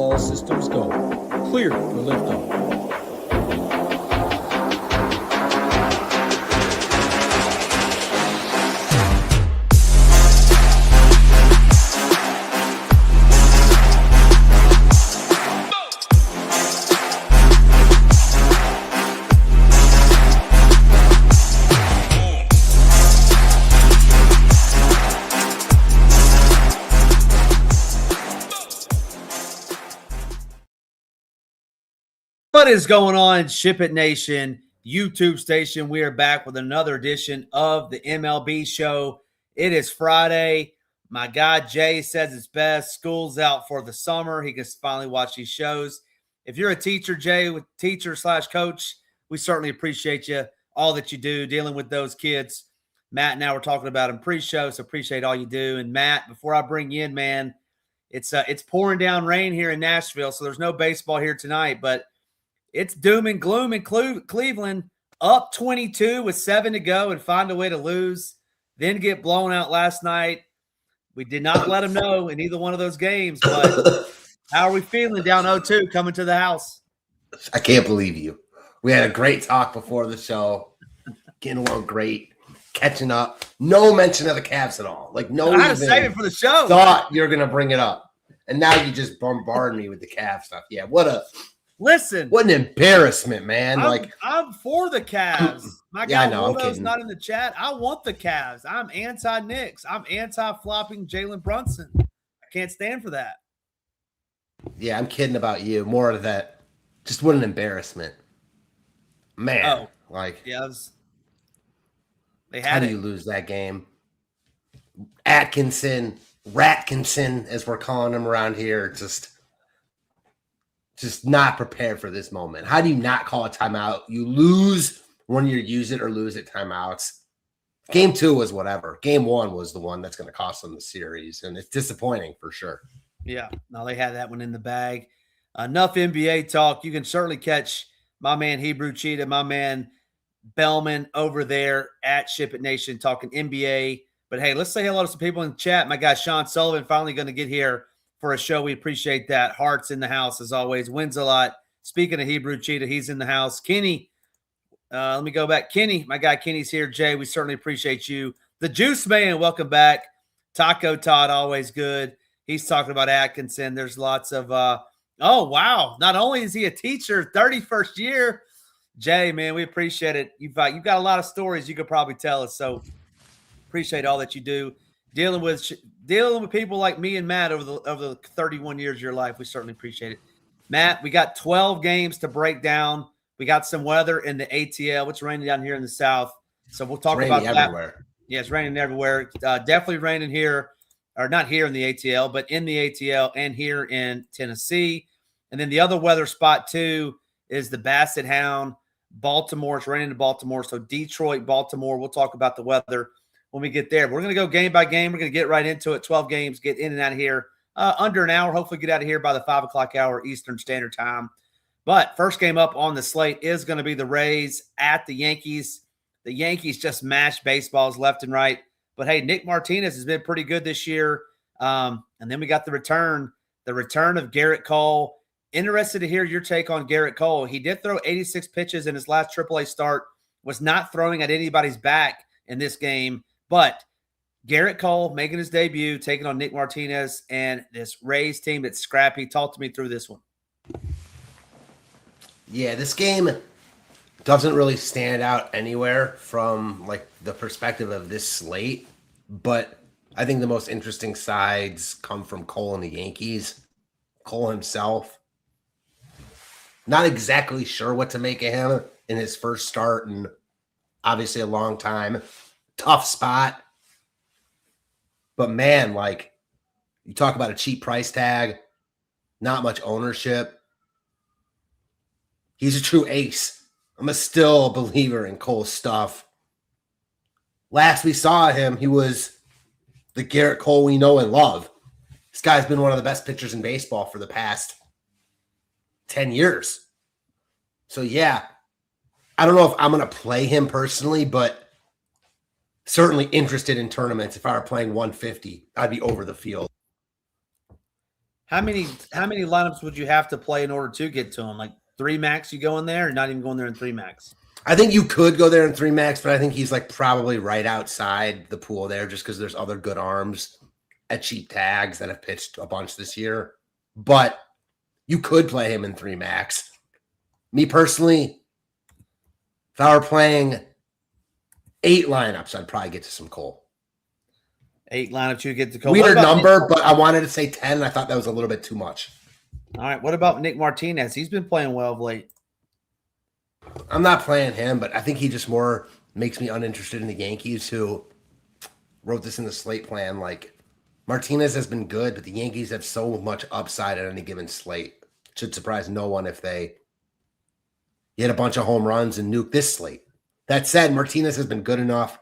All systems go. Clear for liftoff. What is going on, Ship It Nation YouTube station? We are back with another edition of the MLB show. It is Friday. My guy Jay says it's best. School's out for the summer. He can finally watch these shows. If you're a teacher, Jay, with teacher/coach, we certainly appreciate you, all that you do, dealing with those kids. Matt and I were talking about him pre-show, so appreciate all you do. And Matt, before I bring you in, man, it's pouring down rain here in Nashville, so there's no baseball here tonight, but it's doom and gloom in Cleveland, up 22 with 7 to go and find a way to lose, then get blown out last night. We did not let them know in either one of those games, but how are we feeling down 0-2 coming to the house? I can't believe you. We had a great talk before the show, getting along great, catching up. No mention of the Cavs at all. Like, no, I had to save it for the show. Thought you're going to bring it up. And now you just bombard me with the Cavs stuff. Yeah, what an embarrassment, man. I'm for the Cavs. My yeah, guy I know, I'm Waldo's kidding. not in the chat. I want the Cavs. I'm anti-Knicks. I'm anti-flopping Jalen Brunson. I can't stand for that. Yeah, I'm kidding about you. More of that. Just what an embarrassment. Man. Yeah, they had how it. do you lose that game? Ratkinson, as we're calling him around here, just not prepared for this moment. How do you not call a timeout? You lose when you use it or lose at timeouts. Game 2 was whatever. Game 1 was the one that's going to cost them the series, and it's disappointing for sure. Yeah, no, they had that one in the bag. Enough NBA talk. You can certainly catch my man Hebrew Cheetah, my man Belman over there at Ship It Nation talking NBA. But hey, let's say hello to some people in the chat. My guy Sean Sullivan finally going to get here for a show. We appreciate that. Hearts in the house as always. Wins a lot. Speaking of Hebrew Cheetah, he's in the house. Kenny, let me go back. Kenny, my guy Kenny's here. Jay, we certainly appreciate you. The Juice Man, welcome back. Taco Todd, always good. He's talking about Atkinson. There's lots of oh wow. Not only is he a teacher, 31st year. Jay, man, we appreciate it. You've got a lot of stories you could probably tell us. So appreciate all that you do. Dealing with people like me and Matt over the 31 years of your life. We certainly appreciate it. Matt, we got 12 games to break down. We got some weather in the ATL. It's raining down here in the South. So we'll talk about that. Everywhere. Yeah, it's raining everywhere. Definitely raining here, or not here in the ATL, but in the ATL and here in Tennessee. And then the other weather spot too is the Basset Hound, Baltimore. It's raining in Baltimore. So Detroit, Baltimore. We'll talk about the weather when we get there. We're going to go game by game. We're going to get right into it. 12 games, get in and out of here under an hour. Hopefully get out of here by the 5 o'clock hour Eastern Standard Time. But first game up on the slate is going to be the Rays at the Yankees. The Yankees just mashed baseballs left and right. But, hey, Nick Martinez has been pretty good this year. And then we got the return of Garrett Cole. Interested to hear your take on Garrett Cole. He did throw 86 pitches in his last AAA start, was not throwing at anybody's back in this game. But Garrett Cole making his debut, taking on Nick Martinez and this Rays team that's scrappy. Talk to me through this one. Yeah, this game doesn't really stand out anywhere from the perspective of this slate, but I think the most interesting sides come from Cole and the Yankees. Cole himself, not exactly sure what to make of him in his first start and obviously a long time. Tough spot. But man, you talk about a cheap price tag, not much ownership. He's a true ace. I'm still a believer in Cole's stuff. Last we saw him, he was the Garrett Cole we know and love. This guy's been one of the best pitchers in baseball for the past 10 years. So, yeah, I don't know if I'm going to play him personally, but certainly interested in tournaments. If I were playing 150, I'd be over the field. How many lineups would you have to play in order to get to him? Like 3 max you go in there, or not even going there in 3 max? I think you could go there in 3 max, but I think he's like probably right outside the pool there just because there's other good arms at cheap tags that have pitched a bunch this year. But you could play him in 3 max. Me personally, if I were playing 8 lineups, I'd probably get to some Cole. 8 lineups you get to Cole. Weird number, but I wanted to say 10. I thought that was a little bit too much. All right. What about Nick Martinez? He's been playing well of late. I'm not playing him, but I think he just more makes me uninterested in the Yankees, who wrote this in the slate plan. Like, Martinez has been good, but the Yankees have so much upside at any given slate. It should surprise no one if they hit a bunch of home runs and nuke this slate. That said, Martinez has been good enough.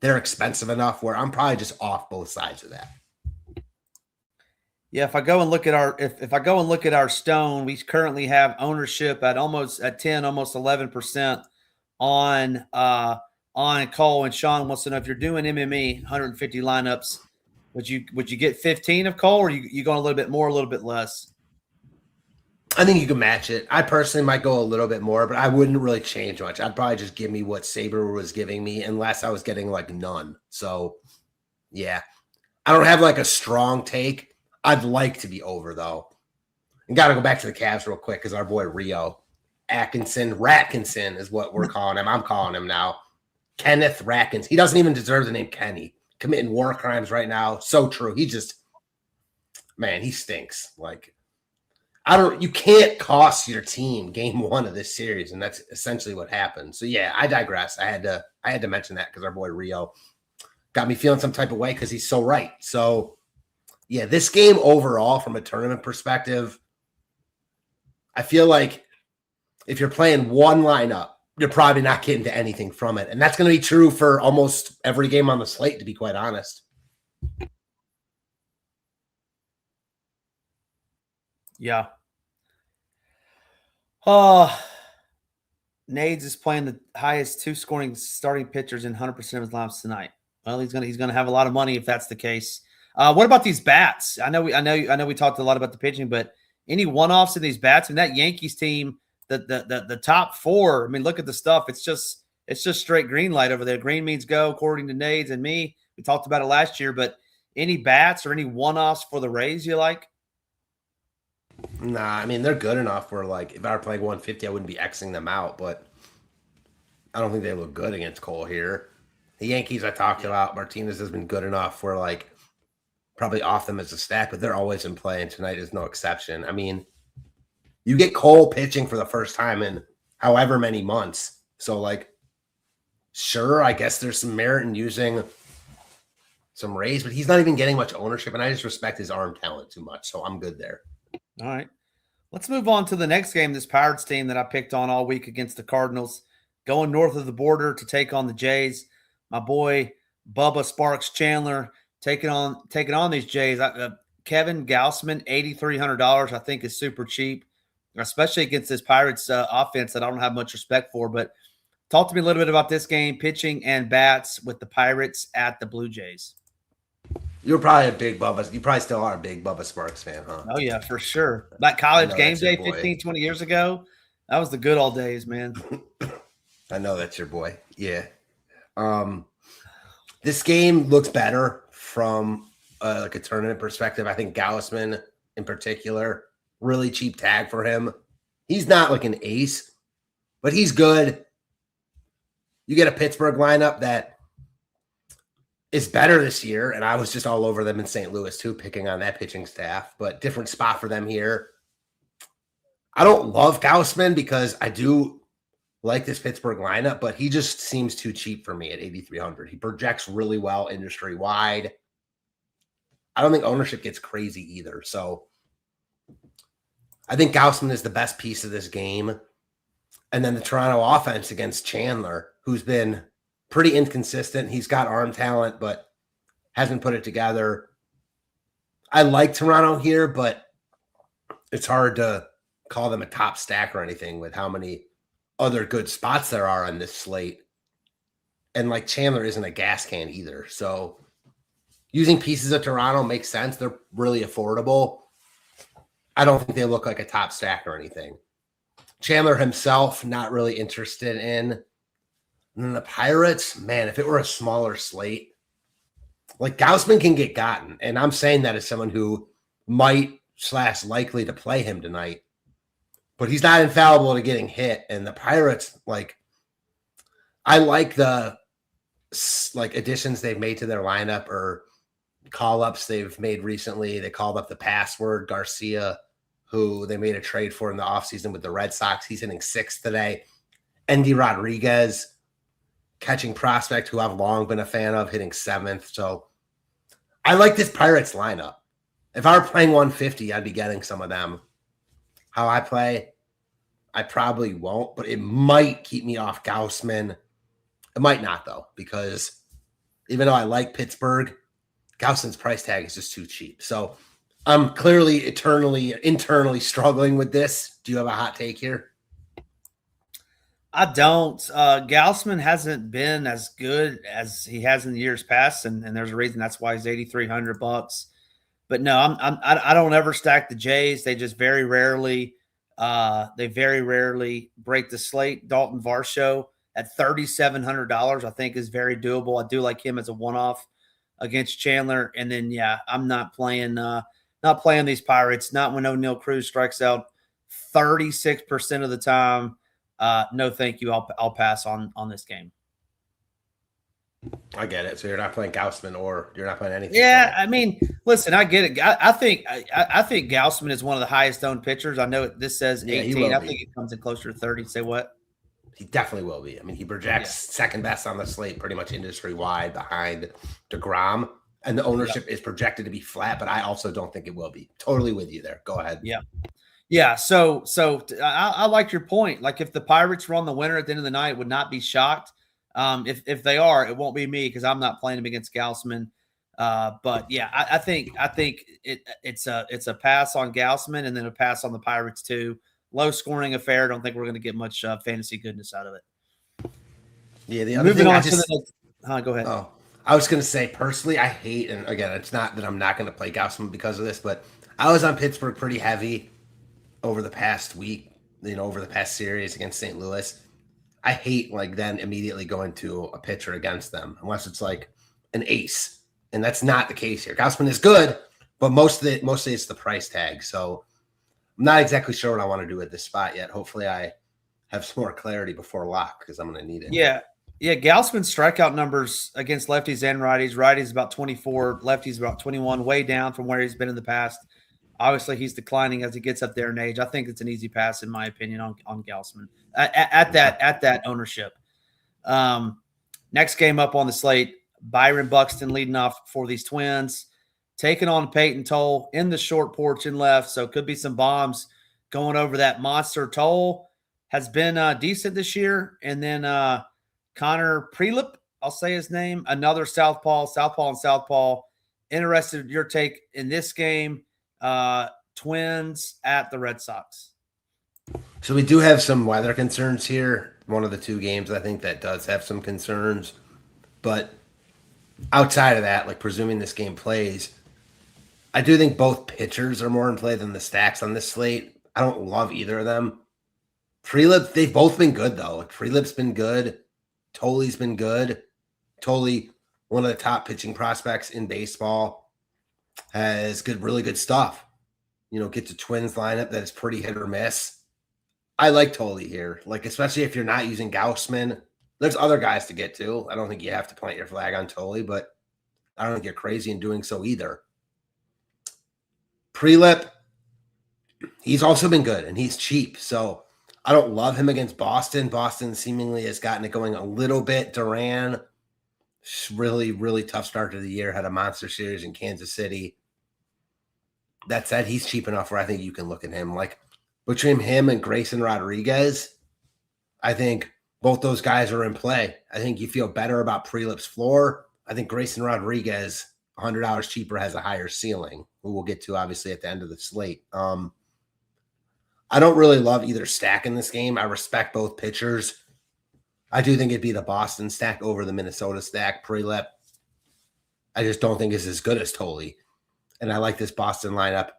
They're expensive enough where I'm probably just off both sides of that. Yeah, if I go and look at our Stone, we currently have ownership at 10, almost 11% on Cole. And Sean wants to know if you're doing MME 150 lineups, would you get 15 of Cole, or you going a little bit more, a little bit less? I think you can match it. I personally might go a little bit more, but I wouldn't really change much. I'd probably just give me what Saber was giving me, unless I was getting like none. So, yeah, I don't have like a strong take. I'd like to be over, though. And got to go back to the Cavs real quick because our boy Rio Ratkinson is what we're calling him. I'm calling him now. Kenneth Ratkins. He doesn't even deserve the name Kenny. Committing war crimes right now. So true. He just, man, he stinks. Like, you can't cost your team game 1 of this series, and that's essentially what happened. So yeah, I digress. I had to mention that because our boy Rio got me feeling some type of way because he's so right. So yeah, this game overall from a tournament perspective, I feel like if you're playing one lineup, you're probably not getting to anything from it. And that's going to be true for almost every game on the slate, to be quite honest. Yeah. Nades is playing the highest 2 scoring starting pitchers in 100% of his lineups tonight. Well, he's gonna have a lot of money if that's the case. What about these bats? I know we talked a lot about the pitching, but any one-offs in these bats? And that Yankees team, the top 4. I mean, look at the stuff. It's just straight green light over there. Green means go, according to Nades and me. We talked about it last year, but any bats or any one-offs for the Rays you like? Nah, I mean, they're good enough where, like, if I were playing 150, I wouldn't be Xing them out, but I don't think they look good against Cole here. The Yankees I talked about, Martinez has been good enough where, like, probably off them as a stack, but they're always in play, and tonight is no exception. I mean, you get Cole pitching for the first time in however many months. So, like, sure, I guess there's some merit in using some Rays, but he's not even getting much ownership, and I just respect his arm talent too much, so I'm good there. All right. Let's move on to the next game, this Pirates team that I picked on all week against the Cardinals, going north of the border to take on the Jays. My boy Bubba Sparks Chandler taking on these Jays. Kevin Gausman, $8,300, I think is super cheap, especially against this Pirates offense that I don't have much respect for. But talk to me a little bit about this game, pitching and bats with the Pirates at the Blue Jays. You're probably a big Bubba. You probably still are a big Bubba Sparks fan, huh? Oh, yeah, for sure. That college game day 15, 20 years ago, that was the good old days, man. I know that's your boy. Yeah. This game looks better from like a tournament perspective. I think Gausman in particular, really cheap tag for him. He's not like an ace, but he's good. You get a Pittsburgh lineup that is better this year, and I was just all over them in St. Louis too, picking on that pitching staff, but different spot for them here. I don't love Gausman because I do like this Pittsburgh lineup, but he just seems too cheap for me at 8,300. He projects really well industry-wide. I don't think ownership gets crazy either, so I think Gausman is the best piece of this game. And then the Toronto offense against Chandler, who's been pretty inconsistent. He's got arm talent, but hasn't put it together. I like Toronto here, but it's hard to call them a top stack or anything with how many other good spots there are on this slate. And like Chandler isn't a gas can either. So using pieces of Toronto makes sense. They're really affordable. I don't think they look like a top stack or anything. Chandler himself, not really interested in. And then the Pirates, man, if it were a smaller slate, like Gausman can get gotten. And I'm saying that as someone who might / likely to play him tonight. But he's not infallible to getting hit. And the Pirates, like, I like the additions they've made to their lineup or call-ups they've made recently. They called up the password Garcia, who they made a trade for in the offseason with the Red Sox. He's hitting 6th today. Endy Rodriguez, catching prospect, who I've long been a fan of, hitting 7th. So I like this Pirates lineup. If I were playing 150, I'd be getting some of them. How I play, I probably won't, but it might keep me off Gausman. It might not, though, because even though I like Pittsburgh, Gausman's price tag is just too cheap. So I'm clearly internally struggling with this. Do you have a hot take here? I don't. Gausman hasn't been as good as he has in the years past, and there's a reason that's why he's $8,300. But no, I don't ever stack the Jays. They just very rarely break the slate. Dalton Varsho at $3,700, I think, is very doable. I do like him as a one-off against Chandler. And then, yeah, I'm not playing these Pirates. Not when O'Neal Cruz strikes out 36% of the time. No, thank you. I'll pass on this game. I get it. So you're not playing Gausman, or you're not playing anything. Yeah, I mean, listen, I get it. I think Gausman is one of the highest owned pitchers. I know this says 18. I think it comes in closer to 30. Say what? He definitely will be. I mean, he projects second best on the slate, pretty much industry wide behind DeGrom, and the ownership is projected to be flat. But I also don't think it will be. Totally with you there. Go ahead. Yeah. So I like your point. Like, if the Pirates run the winner at the end of the night, would not be shocked. If they are, it won't be me because I'm not playing them against Gausman. But yeah, I think it's a pass on Gausman and then a pass on the Pirates too. Low scoring affair. Don't think we're going to get much fantasy goodness out of it. Yeah. The other Moving thing on to the next. Go ahead. Oh, I was going to say, personally, I hate, and again, it's not that I'm not going to play Gausman because of this, but I was on Pittsburgh pretty heavy over the past week, over the past series against St. Louis. I hate then immediately going to a pitcher against them unless it's like an ace. And that's not the case here. Gausman is good, but mostly it's the price tag. So I'm not exactly sure what I want to do at this spot yet. Hopefully I have some more clarity before lock because I'm going to need it. Yeah. Gausman's strikeout numbers against lefties and righties. Righties about 24, lefties about 21, way down from where he's been in the past. Obviously, he's declining as he gets up there in age. I think it's an easy pass, in my opinion, on Gausman at that ownership. Next game up on the slate, Byron Buxton leading off for these Twins, taking on Peyton Toll in the short porch and left. So could be some bombs going over that monster. Toll has been decent this year, and then Connor Prelip, I'll say his name, another southpaw. Interested in your take in this game. Twins at the Red Sox. So we do have some weather concerns here. One of the two games I think that does have some concerns. But outside of that, presuming this game plays, I do think both pitchers are more in play than the stacks on this slate. I don't love either of them. Prelip, they've both been good, though. Prelip's been good. Toley's been good. Toley, one of the top pitching prospects in baseball, has really good stuff. Gets a Twins lineup that is pretty hit or miss. I like Toley here, especially if you're not using Gausman. There's other guys to get to. I don't think you have to plant your flag on Toley, but I don't think you're crazy in doing so either. Prelip, he's also been good, and he's cheap. So I don't love him against Boston. Boston seemingly has gotten it going a little bit. Duran, really, really tough start to the year. Had a monster series in Kansas City. That said, he's cheap enough where I think you can look at him. Between him and Grayson Rodriguez, I think both those guys are in play. I think you feel better about Prelip's floor. I think Grayson Rodriguez, $100 cheaper, has a higher ceiling, who we'll get to obviously at the end of the slate. I don't really love either stack in this game. I respect both pitchers. I do think it'd be the Boston stack over the Minnesota stack. Prelip, I just don't think is as good as Toley. And I like this Boston lineup.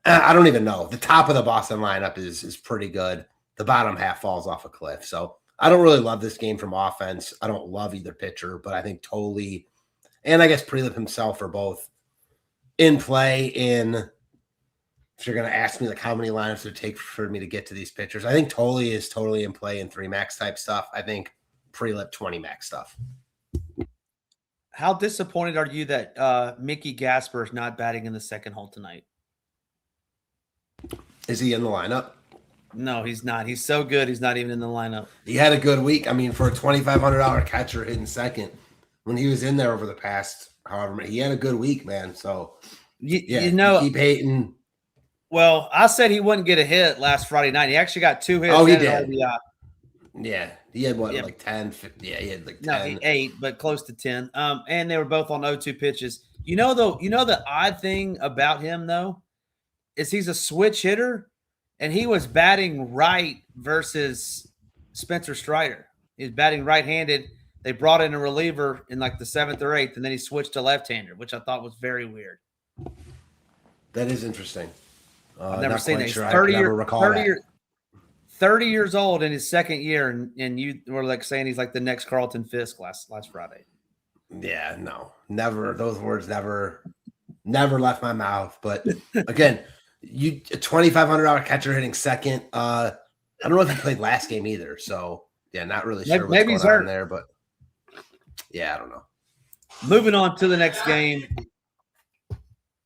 I don't even know. The top of the Boston lineup is pretty good. The bottom half falls off a cliff. So I don't really love this game from offense. I don't love either pitcher, but I think Tolle and I guess Prelip himself are both in play in. If you're going to ask me like how many lineups it would take for me to get to these pitchers, I think Tolle is totally in play in 3 max type stuff. I think Prelip 20 max stuff. How disappointed are you that Mickey Gasper is not batting in the second hole tonight? Is he in the lineup? No, he's not. He's so good, he's not even in the lineup. He had a good week. I mean, for a $2,500 catcher hitting second, when he was in there over the past however many, he had a good week, man. So, you know, keep hating. Well, I said he wouldn't get a hit last Friday night. He actually got 2 hits. Oh, he did. RBI. Yeah, he had what, like 10? 50, yeah, he had like 10. No, he 8, but close to 10. And they were both on 0-2 pitches. You know the odd thing about him though is he's a switch hitter, and he was batting right versus Spencer Strider. He's batting right-handed. They brought in a reliever in like the 7th or 8th, and then he switched to left-hander, which I thought was very weird. That is interesting. I've never seen that. He's sure 30 years old in his second year, and you were like saying he's like the next Carlton Fisk last Friday. Yeah, no, never. Those words never left my mouth. But again, a $2,500 catcher hitting second. I don't know if he played last game either. So yeah, not really sure what's going on there. But yeah, I don't know. Moving on to the next game.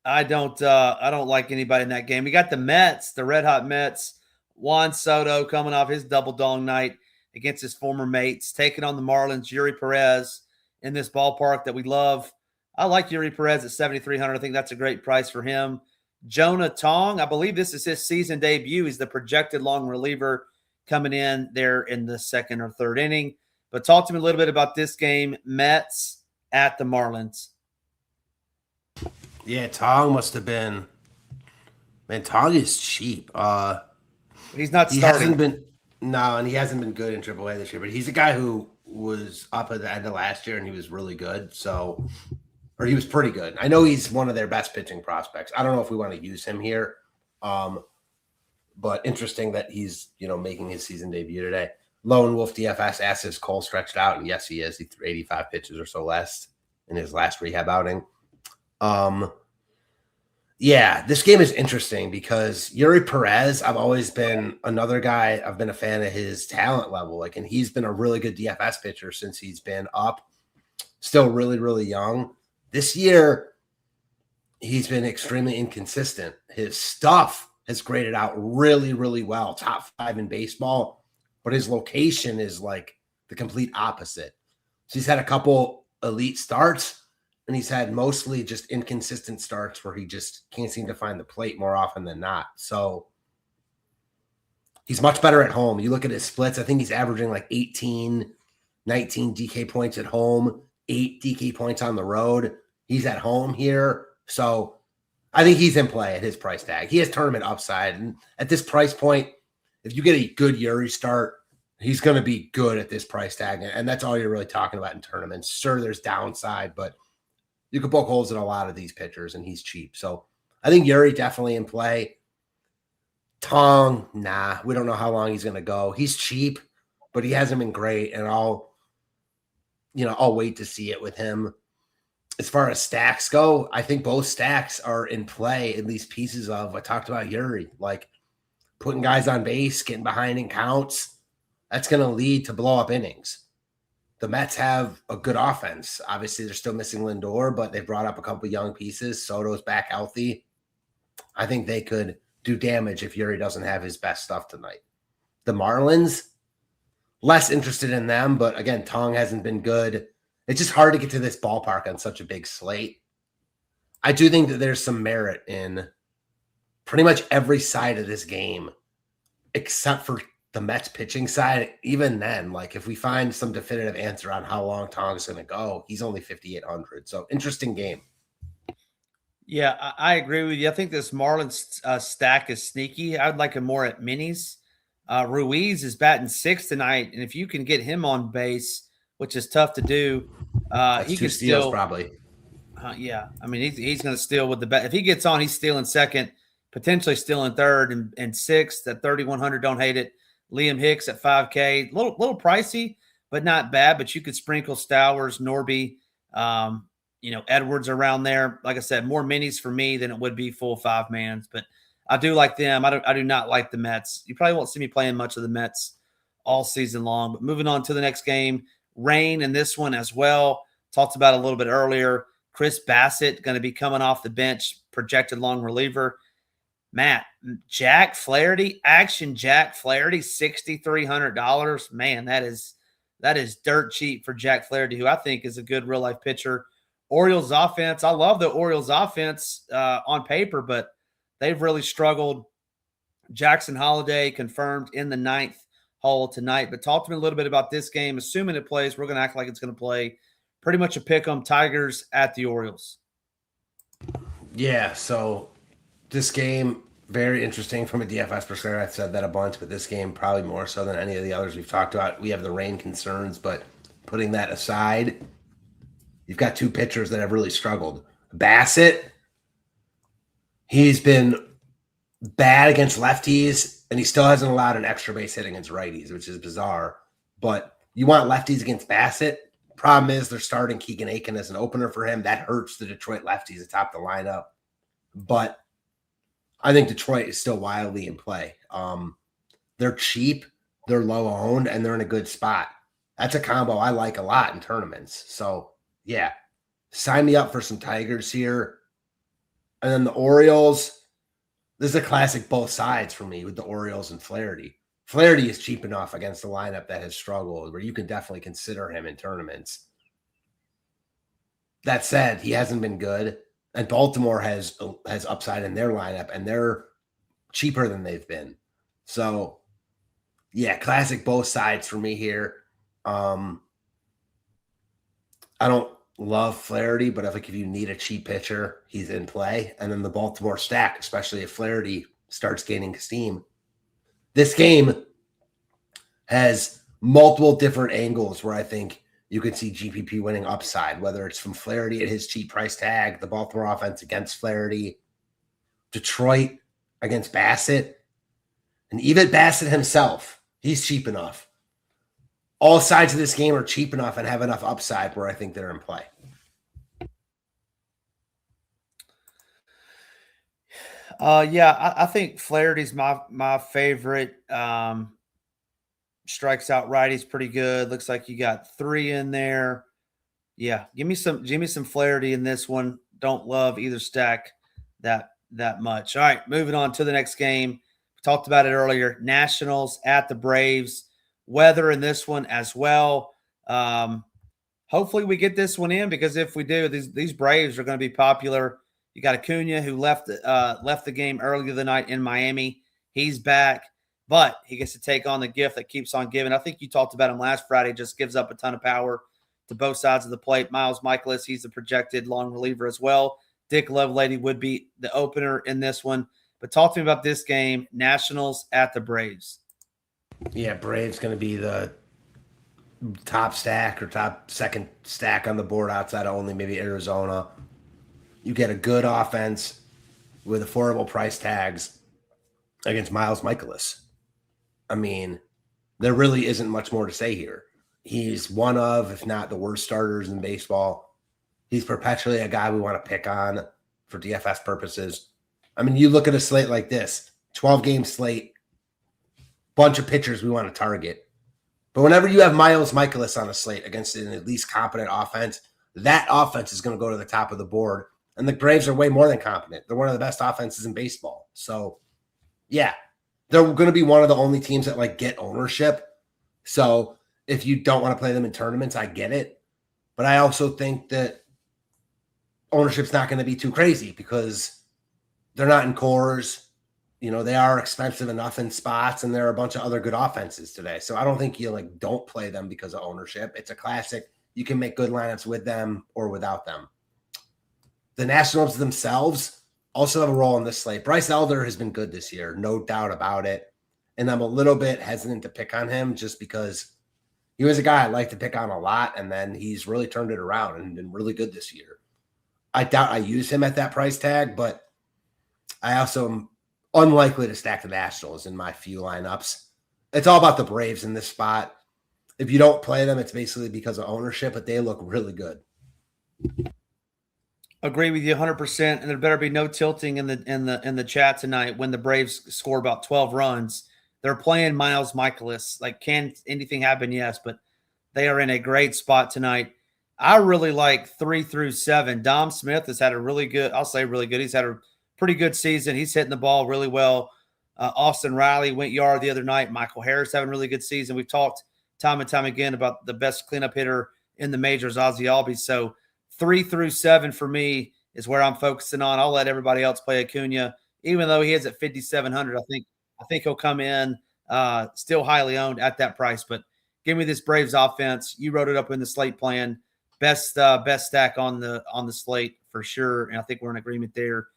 I don't like anybody in that game. We got the Mets, the red hot Mets. Juan Soto coming off his double dong night against his former mates, taking on the Marlins, Yuri Perez in this ballpark that we love. I like Yuri Perez at 7,300. I think that's a great price for him. Jonah Tong, I believe this is his season debut. He's the projected long reliever coming in there in the 2nd or 3rd inning. But talk to me a little bit about this game, Mets at the Marlins. Yeah, Tong must have been. Man, Tong is cheap. He's not starting. And he hasn't been good in AAA this year. But he's a guy who was up at the end of last year, and he was really good. Or he was pretty good. I know he's one of their best pitching prospects. I don't know if we want to use him here, but interesting that he's making his season debut today. Lone Wolf DFS asks is Cole stretched out, and yes, he is. He threw 85 pitches or so less in his last rehab outing. Yeah, this game is interesting because Yuri Perez, I've always been another guy. I've been a fan of his talent level. And he's been a really good DFS pitcher since he's been up. Still really, really young. This year, he's been extremely inconsistent. His stuff has graded out really, really well. Top 5 in baseball. But his location is like the complete opposite. So he's had a couple elite starts. And he's had mostly just inconsistent starts where he just can't seem to find the plate more often than not. So he's much better at home. You look at his splits, I think he's averaging like 18, 19 DK points at home, 8 DK points on the road. He's at home here. So I think he's in play at his price tag. He has tournament upside. And at this price point, if you get a good Yuri start, he's going to be good at this price tag. And that's all you're really talking about in tournaments. Sure, there's downside, but you could poke holes in a lot of these pitchers, and he's cheap. So I think Yuri definitely in play. Tong, nah. We don't know how long he's going to go. He's cheap, but he hasn't been great, and I'll wait to see it with him. As far as stacks go, I think both stacks are in play, at least pieces of. I talked about Yuri, like putting guys on base, getting behind in counts. That's going to lead to blow-up innings. The Mets have a good offense. Obviously, they're still missing Lindor, but they brought up a couple young pieces. Soto's back healthy. I think they could do damage if Yuri doesn't have his best stuff tonight. The Marlins, less interested in them, but again, Tong hasn't been good. It's just hard to get to this ballpark on such a big slate. I do think that there's some merit in pretty much every side of this game, except for the Mets pitching side. Even then, like if we find some definitive answer on how long Tong's going to go, he's only 5,800. So interesting game. Yeah, I agree with you. I think this Marlins stack is sneaky. I'd like him more at minis. Ruiz is batting 6th tonight, and if you can get him on base, which is tough to do, he can steal probably. Yeah, I mean he's going to steal with the bat. If he gets on, he's stealing second. potentially still in third and sixth at 3,100. Don't hate it. Liam Hicks at 5K. Little pricey, but not bad. But you could sprinkle Stowers, Norby, Edwards around there. Like I said, more minis for me than it would be full 5-mans. But I do like them. I do not like the Mets. You probably won't see me playing much of the Mets all season long. But moving on to the next game, rain in this one as well. Talked about a little bit earlier. Chris Bassett going to be coming off the bench, projected long reliever. Matt, Jack Flaherty, $6,300. Man, that is dirt cheap for Jack Flaherty, who I think is a good real life pitcher. Orioles offense, I love the Orioles offense on paper, but they've really struggled. Jackson Holiday confirmed in the 9th hole tonight. But talk to me a little bit about this game. Assuming it plays, we're going to act like it's going to play. Pretty much a pick 'em, Tigers at the Orioles. Yeah, so this game, very interesting from a DFS perspective. I've said that a bunch, but this game probably more so than any of the others we've talked about. We have the rain concerns, but putting that aside, you've got two pitchers that have really struggled. Bassett, he's been bad against lefties, and he still hasn't allowed an extra base hit against righties, which is bizarre. But you want lefties against Bassett. Problem is they're starting Keegan Aiken as an opener for him. That hurts the Detroit lefties atop the lineup. But I think Detroit is still wildly in play. They're cheap, they're low owned, and they're in a good spot. That's a combo I like a lot in tournaments. So, yeah, sign me up for some Tigers here. And then the Orioles, this is a classic both sides for me with the Orioles and Flaherty. Flaherty is cheap enough against a lineup that has struggled where you can definitely consider him in tournaments. That said, he hasn't been good. And Baltimore has upside in their lineup, and they're cheaper than they've been. So, yeah, classic both sides for me here. I don't love Flaherty, but if you need a cheap pitcher, he's in play. And then the Baltimore stack, especially if Flaherty starts gaining steam. This game has multiple different angles where I think you could see GPP winning upside, whether it's from Flaherty at his cheap price tag, the Baltimore offense against Flaherty, Detroit against Bassett, and even Bassett himself. He's cheap enough. All sides of this game are cheap enough and have enough upside where I think they're in play. I think Flaherty's my favorite. Strikes out righties pretty good. Looks like you got 3 in there. Yeah, give me some Flaherty in this one. Don't love either stack that much. All right, moving on to the next game. We talked about it earlier. Nationals at the Braves. Weather in this one as well. Hopefully we get this one in, because if we do, these Braves are going to be popular. You got Acuna, who left the game earlier the night in Miami. He's back, but he gets to take on the gift that keeps on giving. I think you talked about him last Friday. Just gives up a ton of power to both sides of the plate. Miles Michaelis, he's a projected long reliever as well. Dick Lovelady would be the opener in this one. But talk to me about this game, Nationals at the Braves. Yeah, Braves going to be the top stack or top second stack on the board outside of only maybe Arizona. You get a good offense with affordable price tags against Miles Michaelis. I mean, there really isn't much more to say here. He's one of, if not the worst starters in baseball. He's perpetually a guy we want to pick on for DFS purposes. I mean, you look at a slate like this, 12-game slate, bunch of pitchers we want to target. But whenever you have Miles Michaelis on a slate against an at least competent offense, that offense is going to go to the top of the board. And the Braves are way more than competent. They're one of the best offenses in baseball. So, yeah, they're going to be one of the only teams that get ownership. So if you don't want to play them in tournaments, I get it. But I also think that ownership's not going to be too crazy because they're not in cores. You know, they are expensive enough in spots, and there are a bunch of other good offenses today. So I don't think you don't play them because of ownership. It's a classic. You can make good lineups with them or without them. The Nationals themselves also have a role in this slate. Bryce Elder has been good this year, no doubt about it. And I'm a little bit hesitant to pick on him just because he was a guy I like to pick on a lot, and then he's really turned it around and been really good this year. I doubt I use him at that price tag, but I also am unlikely to stack the Nationals in my few lineups. It's all about the Braves in this spot. If you don't play them, it's basically because of ownership, but they look really good. Agree with you 100%. And there better be no tilting in the chat tonight when the Braves score about 12 runs. They're playing Miles Michaelis. Like, can anything happen? Yes, but they are in a great spot tonight. I really like 3 through 7. Dom Smith has had a really good, I'll say really good. He's had a pretty good season. He's hitting the ball really well. Austin Riley went yard the other night. Michael Harris having a really good season. We've talked time and time again about the best cleanup hitter in the majors, Ozzie Albies. So 3 through 7 for me is where I'm focusing on. I'll let everybody else play Acuna, even though he is at 5,700. I think he'll come in still highly owned at that price. But give me this Braves offense. You wrote it up in the slate plan. Best stack on the slate for sure, and I think we're in agreement there.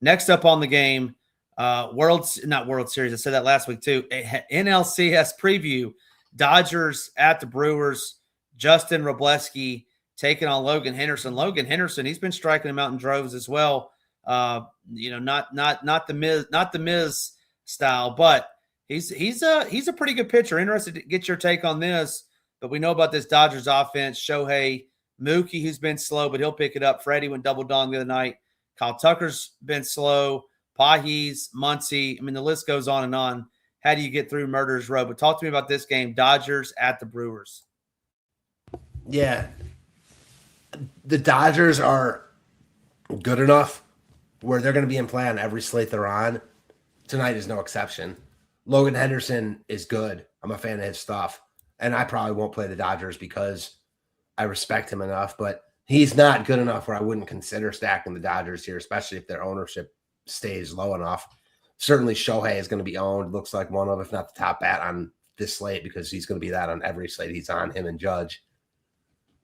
Next up on the game, not World Series. I said that last week too. NLCS preview: Dodgers at the Brewers. Justin Robleski taking on Logan Henderson. Logan Henderson, he's been striking them out in droves as well. Not the Miz style, but he's a pretty good pitcher. Interested to get your take on this. But we know about this Dodgers offense. Shohei, Mookie, who's been slow, but he'll pick it up. Freddie went double dong the other night. Kyle Tucker's been slow. Pages, Muncy. I mean, the list goes on and on. How do you get through Murderers Row? But talk to me about this game, Dodgers at the Brewers. Yeah. The Dodgers are good enough where they're going to be in play on every slate they're on. Tonight is no exception. Logan Henderson is good. I'm a fan of his stuff. And I probably won't play the Dodgers because I respect him enough, but he's not good enough where I wouldn't consider stacking the Dodgers here, especially if their ownership stays low enough. Certainly Shohei is going to be owned. Looks like one of, if not the top bat on this slate, because he's going to be that on every slate he's on, him and Judge.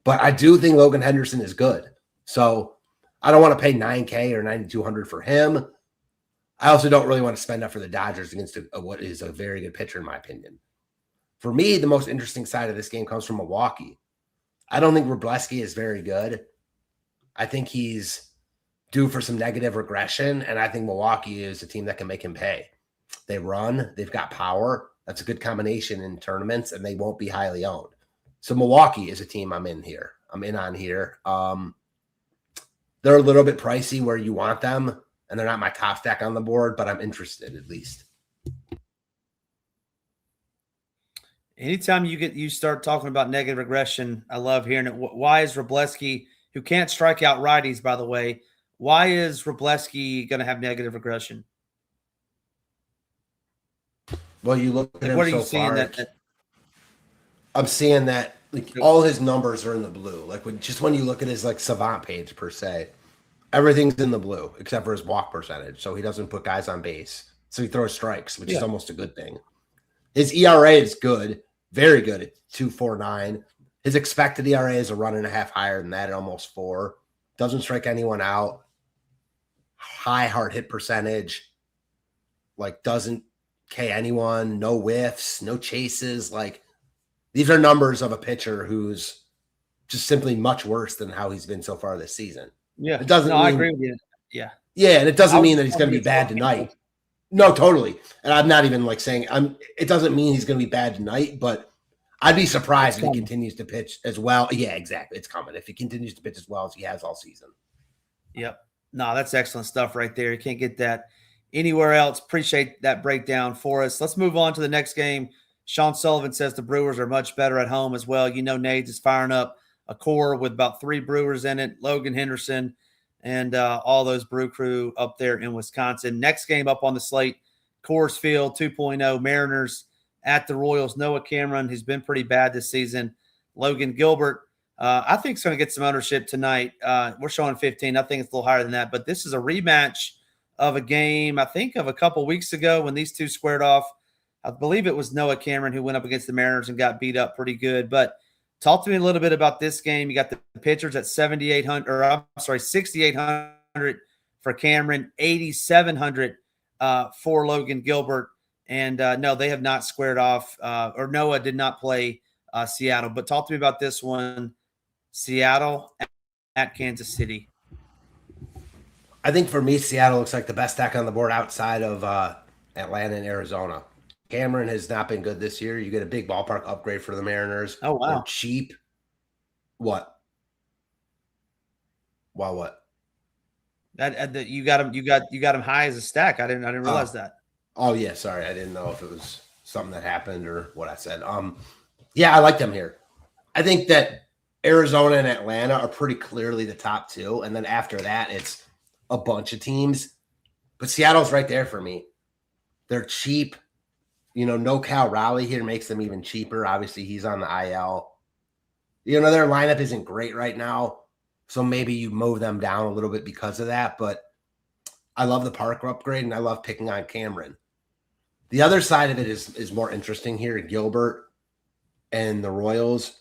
But I do think Logan Henderson is good. So I don't want to pay $9K or $9,200 for him. I also don't really want to spend up for the Dodgers against what is a very good pitcher, in my opinion. For me, the most interesting side of this game comes from Milwaukee. I don't think Robleski is very good. I think he's due for some negative regression, and I think Milwaukee is a team that can make him pay. They run, they've got power. That's a good combination in tournaments, and they won't be highly owned. So Milwaukee is a team I'm in here. I'm in on here. They're a little bit pricey where you want them, and they're not my top stack on the board, but I'm interested at least. Anytime you start talking about negative regression, I love hearing it. Why is Robleski, who can't strike out righties, by the way, why is Robleski going to have negative regression? Well, you look at him what are so you seeing far. that I'm seeing that all his numbers are in the blue. Like when you look at his savant page per se, everything's in the blue except for his walk percentage. So he doesn't put guys on base. So he throws strikes, which is almost a good thing. His ERA is good, very good at 2.49. His expected ERA is a run and a half higher than that at almost 4. Doesn't strike anyone out. High hard hit percentage. Doesn't K anyone. No whiffs, no chases. These are numbers of a pitcher who's just simply much worse than how he's been so far this season. Yeah, it doesn't. I agree with you. Yeah, yeah, and it doesn't mean that he's going to be bad tonight. No, totally. And I'm not even saying it doesn't mean he's going to be bad tonight, but I'd be surprised if he continues to pitch as well. Yeah, exactly. It's coming. If he continues to pitch as well as he has all season. Yep. No, that's excellent stuff right there. You can't get that anywhere else. Appreciate that breakdown for us. Let's move on to the next game. Sean Sullivan says the Brewers are much better at home as well. Nades is firing up a core with about 3 Brewers in it, Logan Henderson, and all those Brew Crew up there in Wisconsin. Next game up on the slate, Coors Field 2.0, Mariners at the Royals. Noah Cameron, who's been pretty bad this season. Logan Gilbert, I think, is going to get some ownership tonight. We're showing 15. I think it's a little higher than that. But this is a rematch of a game, I think, of a couple weeks ago when these two squared off. I believe it was Noah Cameron who went up against the Mariners and got beat up pretty good. But talk to me a little bit about this game. You got the pitchers at 6,800 for Cameron, 8,700 for Logan Gilbert. And no, they have not squared off, or Noah did not play Seattle. But talk to me about this one, Seattle at Kansas City. I think for me, Seattle looks like the best stack on the board outside of Atlanta and Arizona. Cameron has not been good this year. You get a big ballpark upgrade for the Mariners. Oh, wow. They're cheap. What? Wow, what? That you got him high as a stack. I didn't realize that. Oh yeah, sorry. I didn't know if it was something that happened or what I said. Yeah, I like them here. I think that Arizona and Atlanta are pretty clearly the top two. And then after that, it's a bunch of teams. But Seattle's right there for me. They're cheap. No Cal Raleigh here makes them even cheaper. Obviously, he's on the IL. Their lineup isn't great right now. So maybe you move them down a little bit because of that. But I love the Parker upgrade, and I love picking on Cameron. The other side of it is more interesting here. Gilbert and the Royals.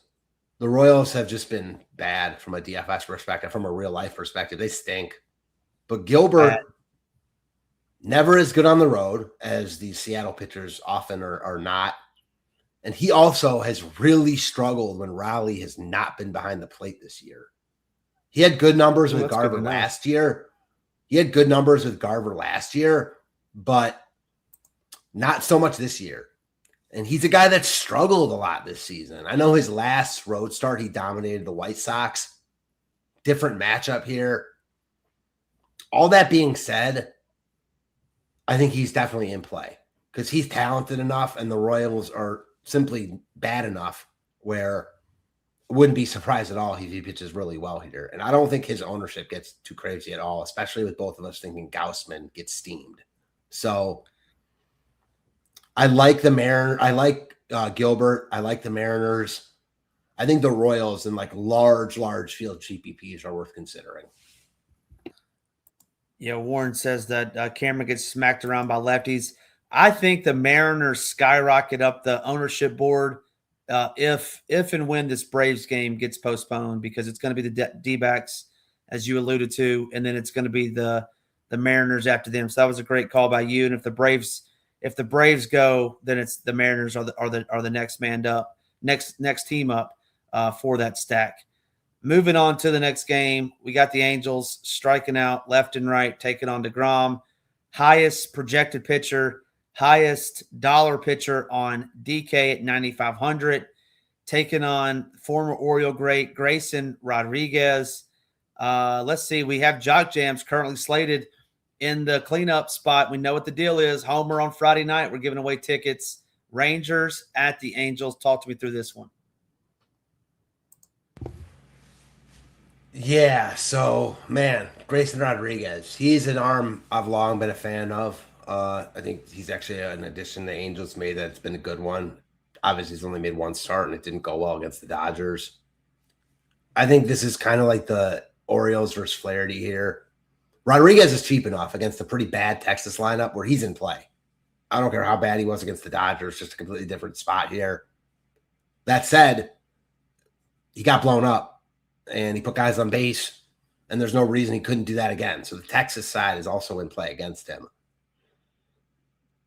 The Royals have just been bad from a DFS perspective, from a real life perspective. They stink. But Gilbert, never as good on the road as these Seattle pitchers often are not. And he also has really struggled when Raleigh has not been behind the plate this year. He had good numbers with Garver last year. But not so much this year. And he's a guy that struggled a lot this season. I know his last road start, he dominated the White Sox. Different matchup here. All that being said, I think he's definitely in play because he's talented enough and the Royals are simply bad enough where I wouldn't be surprised at all if he pitches really well here. And I don't think his ownership gets too crazy at all, especially with both of us thinking Gausman gets steamed. So I like the Mariners. I like Gilbert. I like the Mariners. I think the Royals and large field GPPs are worth considering. Yeah, Warren says that Cameron gets smacked around by lefties. I think the Mariners skyrocket up the ownership board if and when this Braves game gets postponed, because it's going to be the D-backs, as you alluded to, and then it's going to be the Mariners after them. So that was a great call by you. And if the Braves go, then it's the Mariners are the next man up, next team up for that stack. Moving on to the next game, we got the Angels striking out left and right, taking on DeGrom. Highest projected pitcher, highest dollar pitcher on DK at 9,500, taking on former Oriole great Grayson Rodriguez. Let's see, we have Jock Jams currently slated in the cleanup spot. We know what the deal is. Homer on Friday night. We're giving away tickets. Rangers at the Angels. Talk to me through this one. Yeah, so, man, Grayson Rodriguez. He's an arm I've long been a fan of. I think he's actually an addition the Angels made that's been a good one. Obviously, he's only made one start, and it didn't go well against the Dodgers. I think this is kind of like the Orioles versus Flaherty here. Rodriguez is cheap enough against a pretty bad Texas lineup where he's in play. I don't care how bad he was against the Dodgers, just a completely different spot here. That said, he got blown up. And he put guys on base, and there's no reason he couldn't do that again. So the Texas side is also in play against him.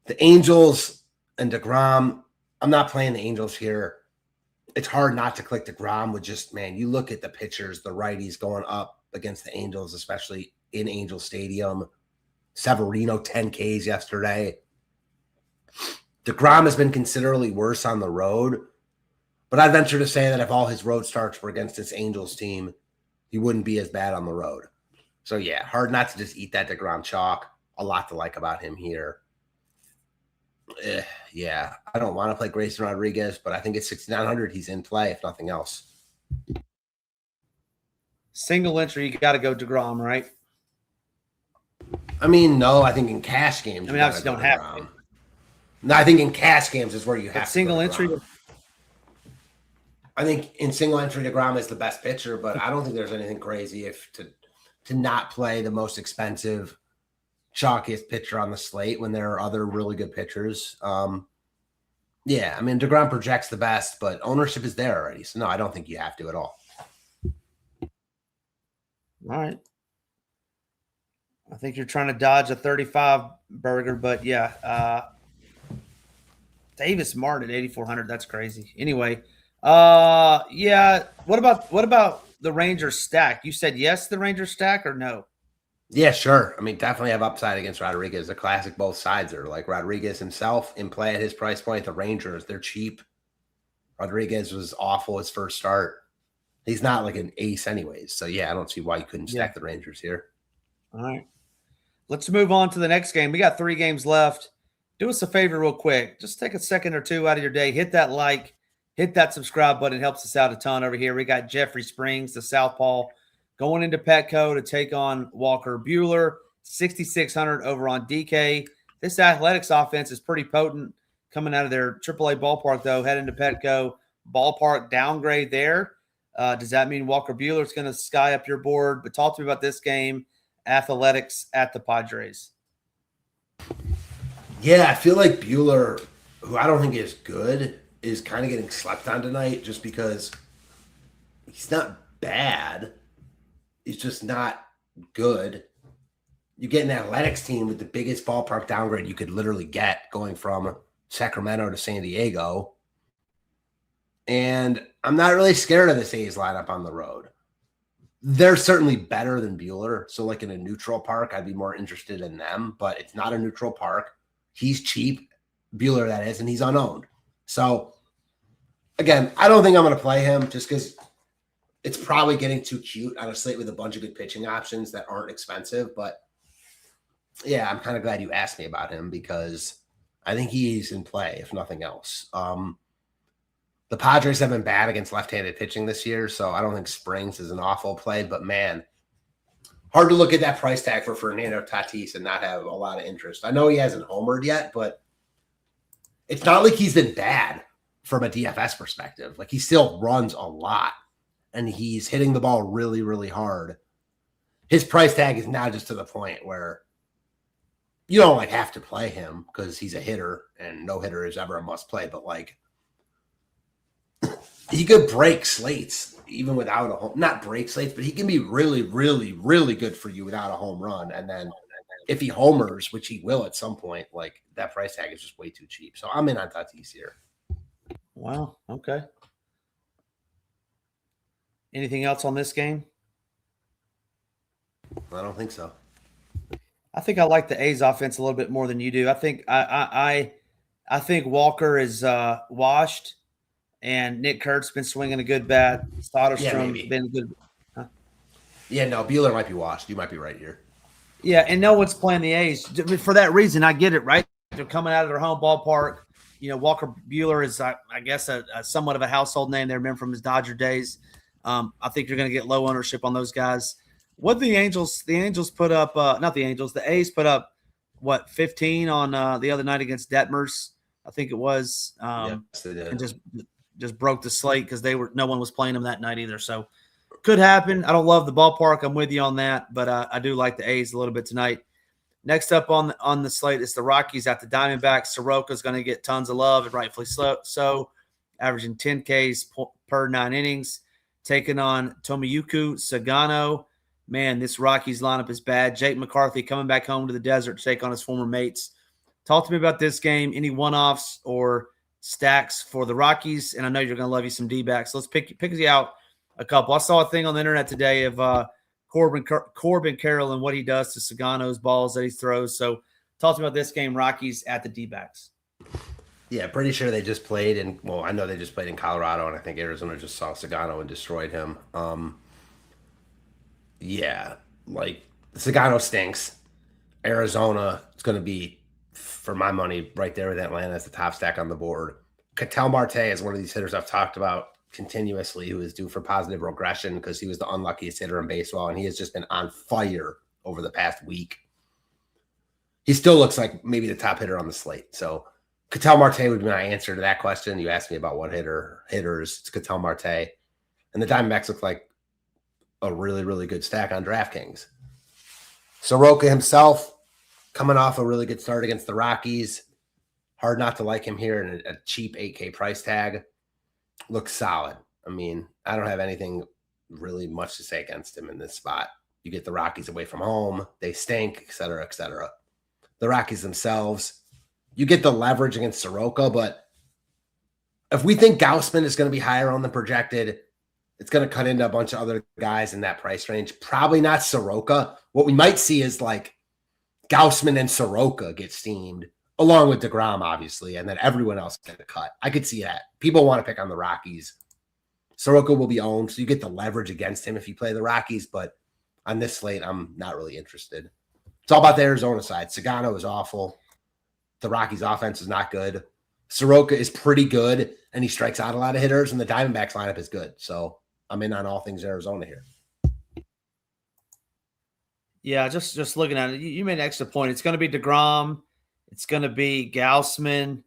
The Angels and DeGrom, I'm not playing the Angels here. It's hard not to click DeGrom with just, man, you look at the pitchers, the righties going up against the Angels, especially in Angel Stadium. Severino, 10 Ks yesterday. DeGrom has been considerably worse on the road. But I'd venture to say that if all his road starts were against this Angels team, he wouldn't be as bad on the road. So, yeah, hard not to just eat that DeGrom chalk. A lot to like about him here. Yeah, I don't want to play Grayson Rodriguez, but I think at 6,900, he's in play, if nothing else. Single entry, you got to go DeGrom, right? I mean, no, I think in cash games, I obviously don't have to. No, I think in cash games is where you have to. Single entry. I think in single entry, DeGrom is the best pitcher, but I don't think there's anything crazy to not play the most expensive, chalkiest pitcher on the slate when there are other really good pitchers. Yeah, I mean, DeGrom projects the best, but ownership is there already. So, no, I don't think you have to at all. All right. I think you're trying to dodge a 35 burger, but yeah. Davis Martin at 8,400. That's crazy. Anyway. Yeah. What about the Rangers stack? You said yes to the Rangers stack or no? Yeah, sure. I mean, definitely have upside against Rodriguez. The classic both sides are like Rodriguez himself in play at his price point. The Rangers, they're cheap. Rodriguez was awful his first start. He's not like an ace anyways. So, yeah, I don't see why you couldn't Yeah. stack the Rangers here. All right. Let's move on to the next game. We got 3 games left. Do us a favor real quick. Just take a second or two out of your day. Hit that like, hit that subscribe button. It helps us out a ton over here. We got Jeffrey Springs, the Southpaw, going into Petco to take on Walker Buehler. 6,600 over on DK. This Athletics offense is pretty potent coming out of their AAA ballpark, though, heading to Petco. Ballpark downgrade there. Does that mean Walker Buehler is going to sky up your board? But talk to me about this game. Athletics at the Padres. Yeah, I feel like Buehler, who I don't think is good, is kind of getting slept on tonight just because he's not bad. He's just not good. You get an Athletics team with the biggest ballpark downgrade you could literally get, going from Sacramento to San Diego. And I'm not really scared of this A's lineup on the road. They're certainly better than Buehler. So like in a neutral park, I'd be more interested in them, but it's not a neutral park. He's cheap, Buehler that is, and he's unowned. So again, I don't think I'm going to play him just because it's probably getting too cute on a slate with a bunch of good pitching options that aren't expensive. But yeah, I'm kind of glad you asked me about him because I think he's in play, if nothing else. The Padres have been bad against left-handed pitching this year, so I don't think Springs is an awful play. But, man, hard to look at that price tag for Fernando Tatis and not have a lot of interest. I know he hasn't homered yet, but it's not like he's been bad from a DFS perspective. Like, he still runs a lot, and he's hitting the ball really, really hard. His price tag is now just to the point where you don't, like, have to play him because he's a hitter, and no hitter is ever a must-play. But, like, he could break slates even without a home. Not break slates, but he can be really, really, really good for you without a home run. And then if he homers, which he will at some point, like that price tag is just way too cheap. So I'm in on Tatis here. Wow. Okay. Anything else on this game? I don't think so. I think I like the A's offense a little bit more than you do. I think I think Walker is washed. And Nick Kurt's been swinging a good bat. Soderstrom's been good. Huh? Yeah, no, Buehler might be washed. You might be right here. Yeah, and no one's playing the A's. For that reason, I get it, right? They're coming out of their home ballpark. You know, Walker Buehler is, I guess, a somewhat of a household name. They remember from his Dodger days. I think you're going to get low ownership on those guys. What the Angels put up, not the Angels, the A's put up, 15 on the other night against Detmers, I think it was. Yes, they did. And just broke the slate because no one was playing them that night either. So could happen. I don't love the ballpark. I'm with you on that, but I do like the A's a little bit tonight. Next up on the slate is the Rockies at the Diamondbacks. Soroka's going to get tons of love, and rightfully so, averaging 10 Ks per 9 innings, taking on Tomoyuki Sagano. Man, this Rockies lineup is bad. Jake McCarthy coming back home to the desert to take on his former mates. Talk to me about this game. Any one-offs or stacks for the Rockies, and I know you're going to love you some D-backs. Let's pick you out a couple. I saw a thing on the internet today of Corbin Carroll and what he does to Sagano's balls that he throws. So talk to me about this game, Rockies at the D-backs. Yeah, pretty sure they just played in – well, I know they just played in Colorado, and I think Arizona just saw Sagano and destroyed him. Yeah, like Sagano stinks. Arizona is going to be, for my money, right there with Atlanta as the top stack on the board. Ketel Marte is one of these hitters I've talked about continuously who is due for positive regression because he was the unluckiest hitter in baseball, and he has just been on fire over the past week. He still looks like maybe the top hitter on the slate. So Ketel Marte would be my answer to that question. You asked me about what hitters. It's Ketel Marte. And the Diamondbacks look like a really, really good stack on DraftKings. Soroka himself, coming off a really good start against the Rockies. Hard not to like him here in a cheap 8K price tag. Looks solid. I mean, I don't have anything really much to say against him in this spot. You get the Rockies away from home. They stink, et cetera, et cetera. The Rockies themselves, you get the leverage against Soroka, but if we think Gausman is going to be higher on the projected, It's going to cut into a bunch of other guys in that price range. Probably not Soroka. What we might see is like Gausman and Soroka get steamed, along with DeGrom, obviously, and then everyone else get a cut. I could see that. People want to pick on the Rockies. Soroka will be owned, so you get the leverage against him if you play the Rockies, but on this slate, I'm not really interested. It's all about the Arizona side. Sagano is awful. The Rockies' offense is not good. Soroka is pretty good, and he strikes out a lot of hitters, and the Diamondbacks lineup is good. So I'm in on all things Arizona here. Yeah, just looking at it, you made an extra point. It's going to be DeGrom. It's going to be Gausman.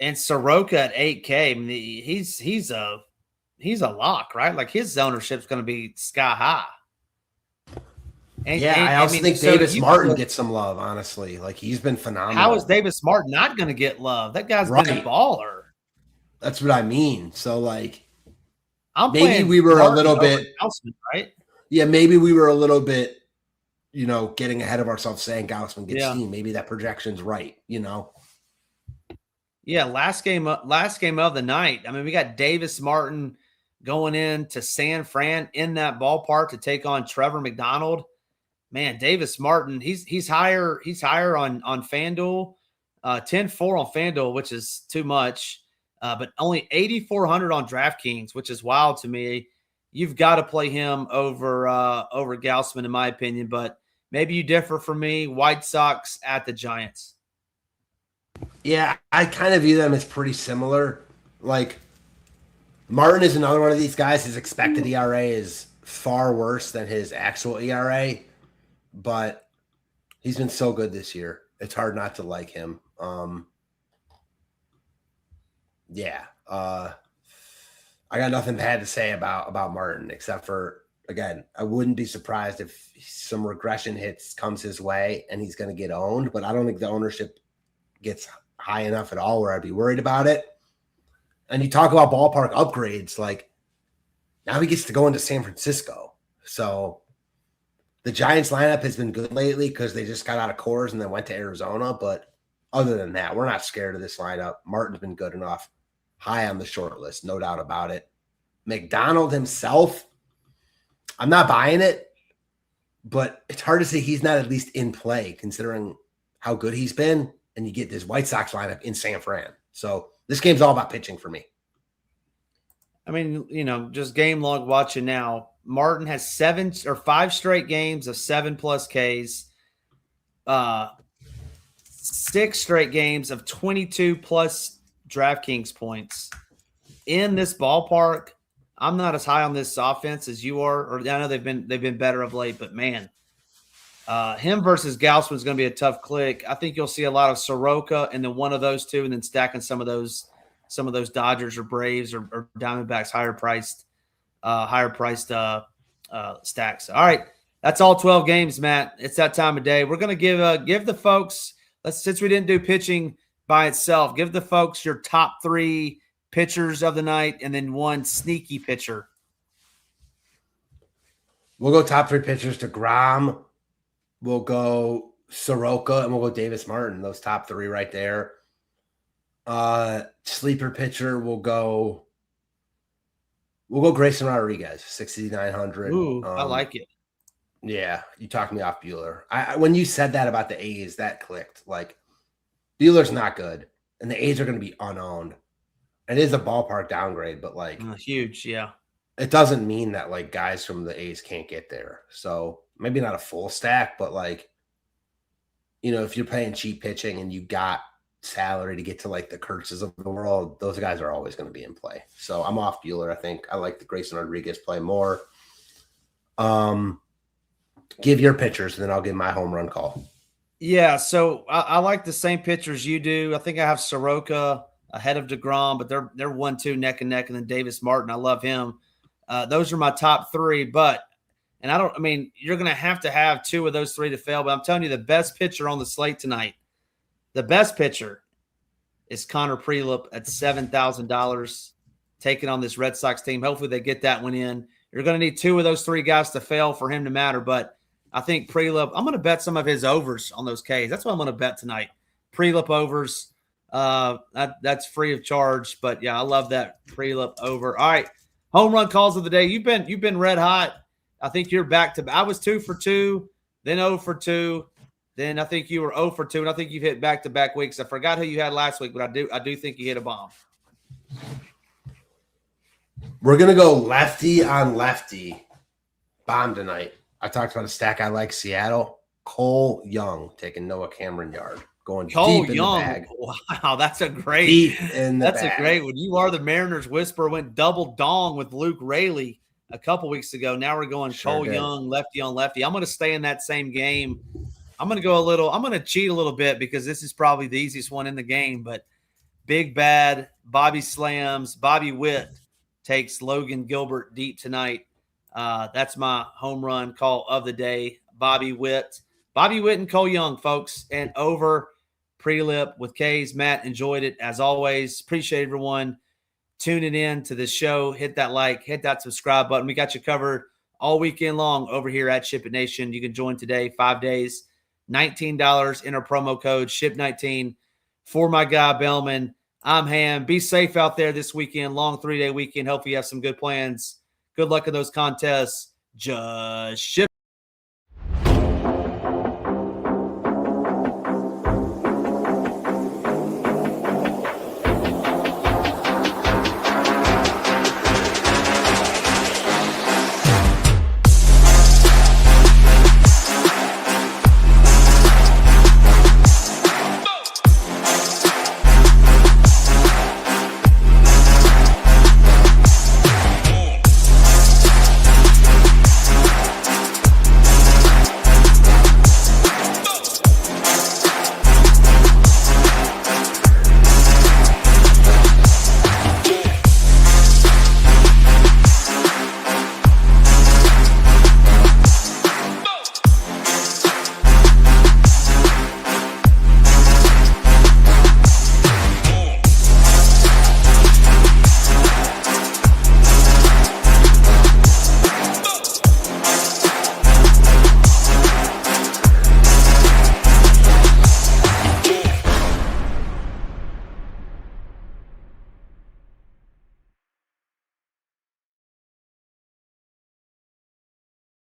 And Soroka at 8K. I mean, he's a lock, right? Like his ownership's going to be sky high. And, I also think Davis Martin gets some love, honestly. Like he's been phenomenal. How is Davis Martin not going to get love? That guy's been a baller. That's what I mean. So like maybe we were a little bit Gausman, right? Yeah, maybe we were a little bit, getting ahead of ourselves saying Gausman gets steamed. Maybe that projection's right, Yeah, last game of the night. I mean, we got Davis Martin going in San Fran in that ballpark to take on Trevor McDonald. Man, Davis Martin, he's higher on FanDuel, 10-4 on FanDuel, which is too much, but only 8,400 on DraftKings, which is wild to me. You've got to play him over Gausman, in my opinion, but maybe you differ from me. White Sox at the Giants. Yeah, I kind of view them as pretty similar. Like Martin is another one of these guys. His expected ERA is far worse than his actual ERA, but he's been so good this year. It's hard not to like him. I got nothing bad to say about Martin, except for, again, I wouldn't be surprised if some regression hits comes his way and he's going to get owned, but I don't think the ownership gets high enough at all where I'd be worried about it. And you talk about ballpark upgrades, like now he gets to go into San Francisco. So the Giants lineup has been good lately because they just got out of Coors and then went to Arizona. But other than that, we're not scared of this lineup. Martin's been good enough. High on the short list, no doubt about it. McDonald himself, I'm not buying it, but it's hard to say he's not at least in play considering how good he's been. And you get this White Sox lineup in San Fran. So this game's all about pitching for me. I mean, just game log watching now. Martin has 5 straight games of 7+ Ks. 6 straight games of 22+ DraftKings points. In this ballpark, I'm not as high on this offense as you are. Or I know they've been better of late, but man, him versus Gausman is going to be a tough click. I think you'll see a lot of Soroka and then one of those two, and then stacking some of those Dodgers or Braves or Diamondbacks higher priced stacks. All right, that's all 12 games, Matt. It's that time of day. We're going to give the folks. Since we didn't do pitching by itself, give the folks your top 3 pitchers of the night and then one sneaky pitcher. We'll go top 3 pitchers to Grom. We'll go Soroka, and we'll go Davis Martin. Those top 3 right there. Sleeper pitcher, we'll go Grayson Rodriguez, 6,900. Ooh, I like it. Yeah, you talked me off Buehler. When you said that about the A's, that clicked. Like, Buehler's not good, and the A's are going to be unowned. It is a ballpark downgrade, but like huge, yeah. It doesn't mean that like guys from the A's can't get there. So maybe not a full stack, but like, if you're playing cheap pitching and you got salary to get to like the Kurtzes of the world, those guys are always going to be in play. So I'm off Buehler. I think I like the Grayson Rodriguez play more. Give your pitchers, and then I'll give my home run call. Yeah, so I like the same pitchers you do. I think I have Soroka ahead of DeGrom, but they're 1-2 neck and neck, and then Davis Martin. I love him. Those are my top 3, you're going to have 2 of those 3 to fail, but I'm telling you, the best pitcher on the slate tonight, the best pitcher is Connor Prelup at $7,000, taking on this Red Sox team. Hopefully they get that one in. You're going to need 2 of those 3 guys to fail for him to matter, but I think Prelup, I'm going to bet some of his overs on those Ks. That's what I'm going to bet tonight. Prelup overs. That's free of charge, but yeah, I love that Prelup over. All right, Home run calls of the day. You've been red hot. I think you're back to. I was 2 for 2, then 0 for 2, then I think you were 0 for 2, and I think you've hit back-to-back weeks. I forgot who you had last week, but I do think you hit a bomb. We're gonna go lefty on lefty bomb tonight. I talked about a stack I like, Seattle. Cole Young taking Noah Cameron yard. Going Cole deep Young. in the bag. Wow, that's a great. Deep in the that's bag. a great one. You are the Mariners whisperer. Went double dong with Luke Raley a couple weeks ago. Now we're going Cole Young, lefty on lefty. I'm going to stay in that same game. I'm going to cheat a little bit because this is probably the easiest one in the game. But Big Bad, Bobby slams, Bobby Witt takes Logan Gilbert deep tonight. That's my home run call of the day. Bobby Witt and Cole Young, folks, and over pre-lip with K's. Matt, enjoyed it as always. Appreciate everyone tuning in to this show. Hit that like, hit that subscribe button. We got you covered all weekend long over here at Ship It Nation. You can join today, 5 days, $19. Enter promo code SHIP19 for my guy Belman. I'm Ham. Be safe out there this weekend. Long 3-day weekend. Hope you have some good plans. Good luck in those contests. Just ship.